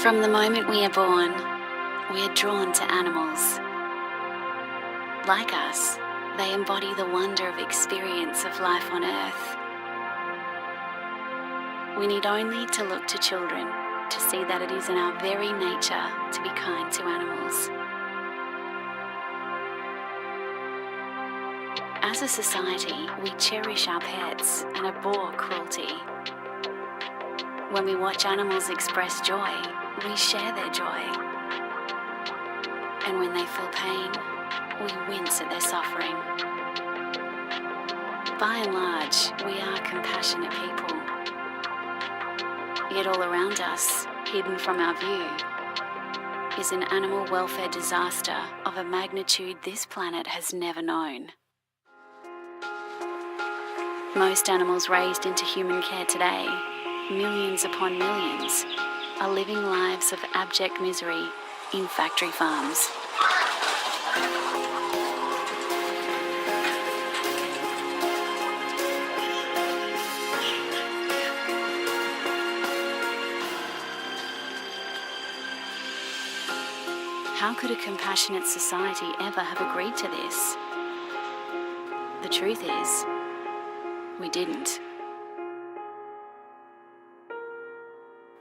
From the moment we are born, we are drawn to animals. Like us, they embody the wonder of experience of life on Earth. We need only to look to children to see that it is in our very nature to be kind to animals. As a society, we cherish our pets and abhor cruelty. When we watch animals express joy, we share their joy. And when they feel pain, we wince at their suffering. By and large, we are compassionate people. Yet all around us, hidden from our view, is an animal welfare disaster of a magnitude this planet has never known. Most animals raised into human care today, millions upon millions, are living lives of abject misery in factory farms. How could a compassionate society ever have agreed to this? The truth is, we didn't.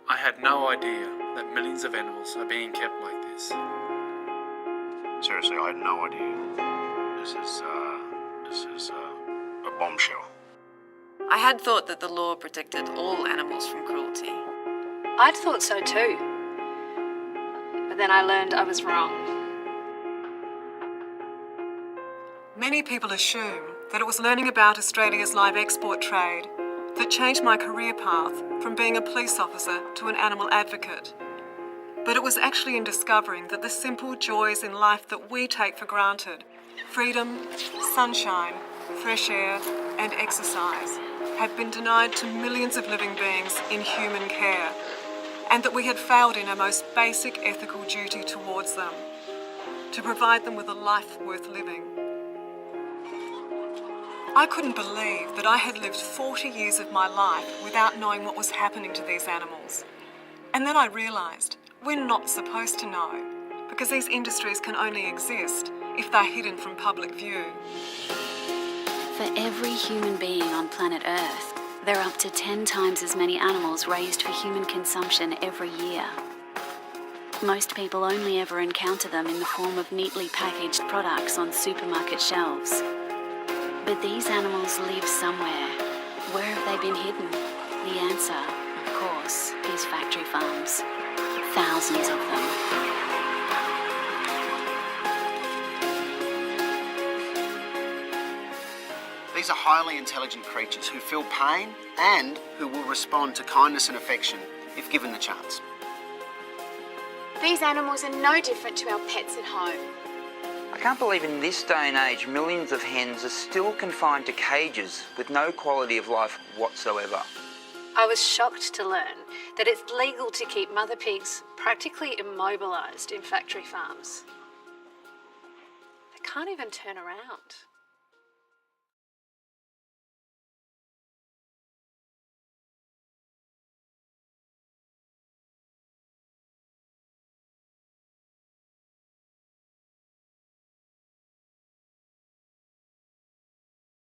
I had no idea that millions of animals are being kept like this. Seriously, I had no idea. This is a bombshell. I had thought that the law protected all animals from cruelty. I'd thought so too. But then I learned I was wrong. Many people assume that it was learning about Australia's live export trade that changed my career path from being a police officer to an animal advocate. But it was actually in discovering that the simple joys in life that we take for granted, freedom, sunshine, fresh air, and exercise, had been denied to millions of living beings in human care, and that we had failed in our most basic ethical duty towards them, to provide them with a life worth living. I couldn't believe that I had lived 40 years of my life without knowing what was happening to these animals. And then I realised we're not supposed to know, because these industries can only exist if they're hidden from public view. For every human being on planet Earth, there are up to 10 times as many animals raised for human consumption every year. Most people only ever encounter them in the form of neatly packaged products on supermarket shelves. But these animals live somewhere. Where have they been hidden? The answer, of course, is factory farms. Thousands of them. These are highly intelligent creatures who feel pain and who will respond to kindness and affection if given the chance. These animals are no different to our pets at home. I can't believe in this day and age millions of hens are still confined to cages with no quality of life whatsoever. I was shocked to learn that it's legal to keep mother pigs practically immobilised in factory farms. They can't even turn around.